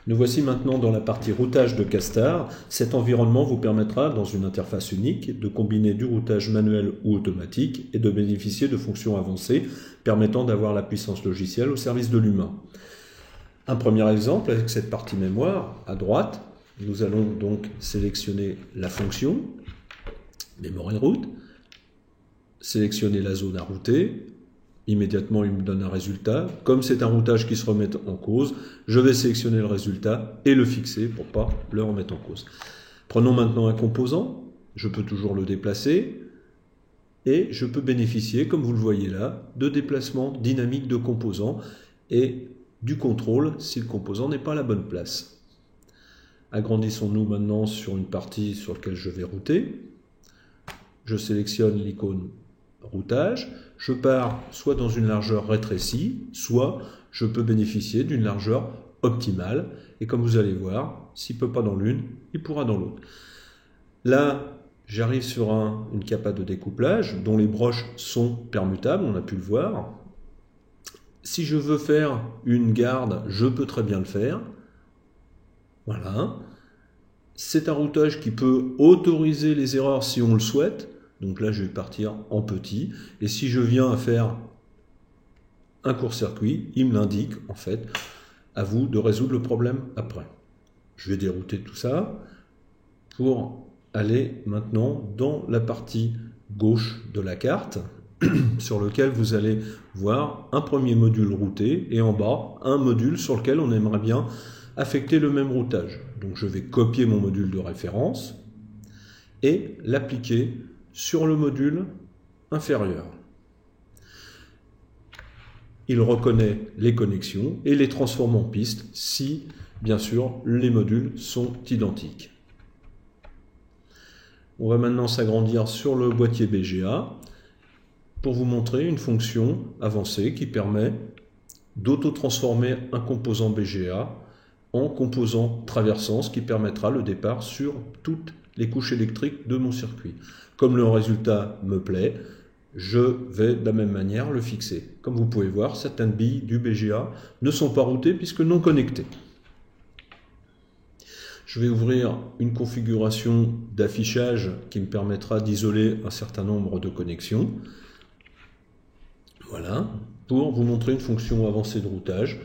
Nous voici maintenant dans la partie routage de Castar. Cet environnement vous permettra, dans une interface unique, de combiner du routage manuel ou automatique et de bénéficier de fonctions avancées permettant d'avoir la puissance logicielle au service de l'humain. Un premier exemple avec cette partie mémoire, à droite, nous allons donc sélectionner la fonction Memory Route, sélectionner la zone à router. Immédiatement, il me donne un résultat. Comme c'est un routage qui se remet en cause, je vais sélectionner le résultat et le fixer pour ne pas le remettre en cause. Prenons maintenant un composant. Je peux toujours le déplacer et je peux bénéficier, comme vous le voyez là, de déplacement dynamique de composants et du contrôle si le composant n'est pas à la bonne place. Agrandissons-nous maintenant sur une partie sur laquelle je vais router. Je sélectionne l'icône routage. Je pars soit dans une largeur rétrécie, soit je peux bénéficier d'une largeur optimale. Et comme vous allez voir, s'il ne peut pas dans l'une, il pourra dans l'autre. Là, j'arrive sur une capa de découplage dont les broches sont permutables, on a pu le voir. Si je veux faire une garde, je peux très bien le faire. Voilà. C'est un routage qui peut autoriser les erreurs si on le souhaite. Donc là, je vais partir en petit. Et si je viens à faire un court-circuit, il me l'indique, en fait. À vous de résoudre le problème après. Je vais dérouter tout ça pour aller maintenant dans la partie gauche de la carte, sur lequel vous allez voir un premier module routé et en bas, un module sur lequel on aimerait bien affecter le même routage. Donc je vais copier mon module de référence et l'appliquer sur le module inférieur. Il reconnaît les connexions et les transforme en pistes si, bien sûr, les modules sont identiques. On va maintenant s'agrandir sur le boîtier BGA pour vous montrer une fonction avancée qui permet d'auto-transformer un composant BGA en composant traversant, ce qui permettra le départ sur toutes les couches électriques de mon circuit. Comme le résultat me plaît, je vais de la même manière le fixer. Comme vous pouvez voir, certaines billes du BGA ne sont pas routées puisque non connectées. Je vais ouvrir une configuration d'affichage qui me permettra d'isoler un certain nombre de connexions. Voilà, pour vous montrer une fonction avancée de routage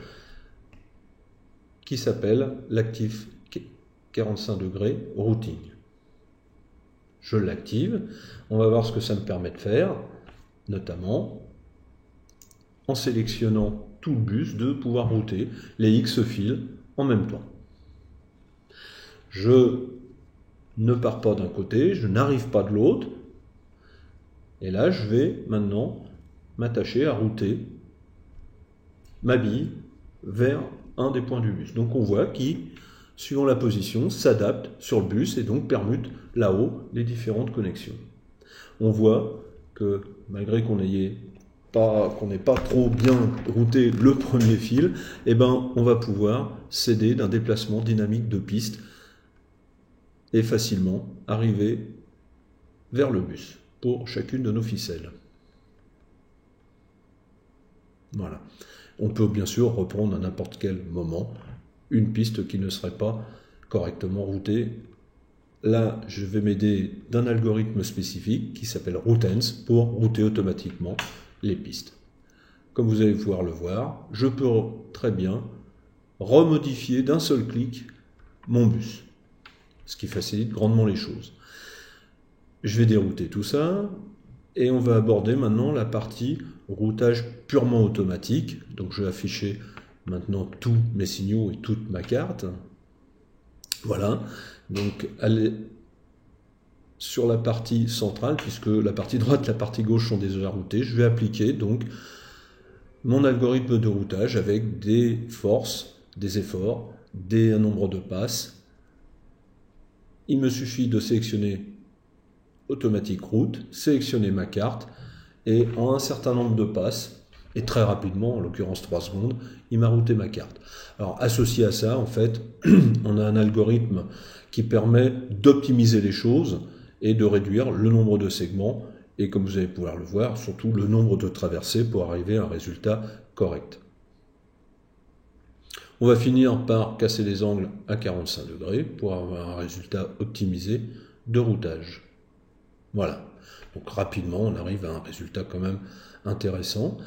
qui s'appelle l'active 45 degrés routing. Je l'active. On va voir ce que ça me permet de faire, notamment en sélectionnant tout le bus, de pouvoir router les X fils en même temps. Je ne pars pas d'un côté, je n'arrive pas de l'autre. Et là, je vais maintenant m'attacher à router ma bille vers un des points du bus. Donc on voit qu'il, suivant la position, s'adapte sur le bus et donc permute là-haut les différentes connexions. On voit que malgré qu'on n'ait pas trop bien routé le premier fil, eh ben, on va pouvoir s'aider d'un déplacement dynamique de piste et facilement arriver vers le bus pour chacune de nos ficelles. Voilà. On peut bien sûr reprendre à n'importe quel moment une piste qui ne serait pas correctement routée. Là, je vais m'aider d'un algorithme spécifique qui s'appelle Routens pour router automatiquement les pistes. Comme vous allez pouvoir le voir, je peux très bien remodifier d'un seul clic mon bus, ce qui facilite grandement les choses. Je vais dérouter tout ça et on va aborder maintenant la partie routage purement automatique. Donc je vais afficher maintenant tous mes signaux et toute ma carte. Voilà, donc aller sur la partie centrale, puisque la partie droite et la partie gauche sont déjà routées, je vais appliquer donc mon algorithme de routage avec des forces, des efforts, un nombre de passes. Il me suffit de sélectionner automatique route, sélectionner ma carte et en un certain nombre de passes, et très rapidement, en l'occurrence 3 secondes, il m'a routé ma carte. Alors associé à ça, en fait, on a un algorithme qui permet d'optimiser les choses et de réduire le nombre de segments et, comme vous allez pouvoir le voir, surtout le nombre de traversées pour arriver à un résultat correct. On va finir par casser les angles à 45 degrés pour avoir un résultat optimisé de routage. Voilà. Donc rapidement, on arrive à un résultat quand même intéressant.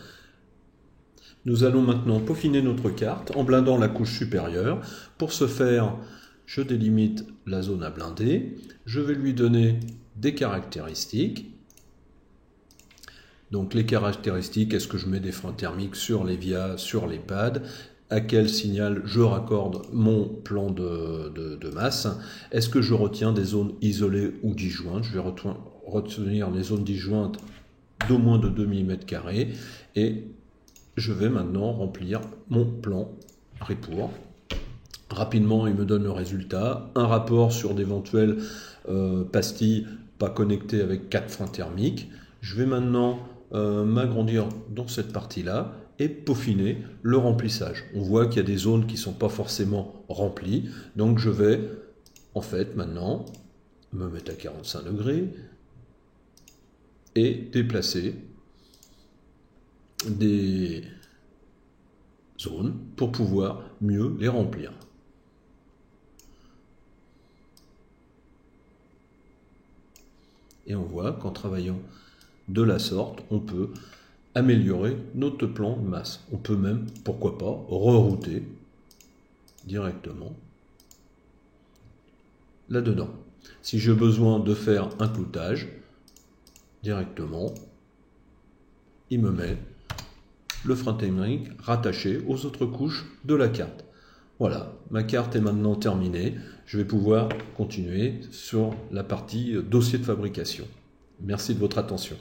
Nous allons maintenant peaufiner notre carte en blindant la couche supérieure. Pour ce faire, je délimite la zone à blinder. Je vais lui donner des caractéristiques. Donc les caractéristiques, est-ce que je mets des freins thermiques sur les vias, sur les pads? À quel signal je raccorde mon plan de masse? Est-ce que je retiens des zones isolées ou disjointes? Je vais retenir les zones disjointes d'au moins de 2 mm² et je vais maintenant remplir mon plan Ripour. Rapidement, il me donne le résultat, un rapport sur d'éventuelles pastilles pas connectées avec 4 freins thermiques. Je vais maintenant m'agrandir dans cette partie-là et peaufiner le remplissage. On voit qu'il y a des zones qui ne sont pas forcément remplies, donc je vais en fait maintenant me mettre à 45 degrés et déplacer des zones pour pouvoir mieux les remplir. Et on voit qu'en travaillant de la sorte, on peut améliorer notre plan de masse. On peut même, pourquoi pas, rerouter directement là-dedans. Si j'ai besoin de faire un cloutage, directement, il me met le frein thermique rattaché aux autres couches de la carte. Voilà, ma carte est maintenant terminée. Je vais pouvoir continuer sur la partie dossier de fabrication. Merci de votre attention.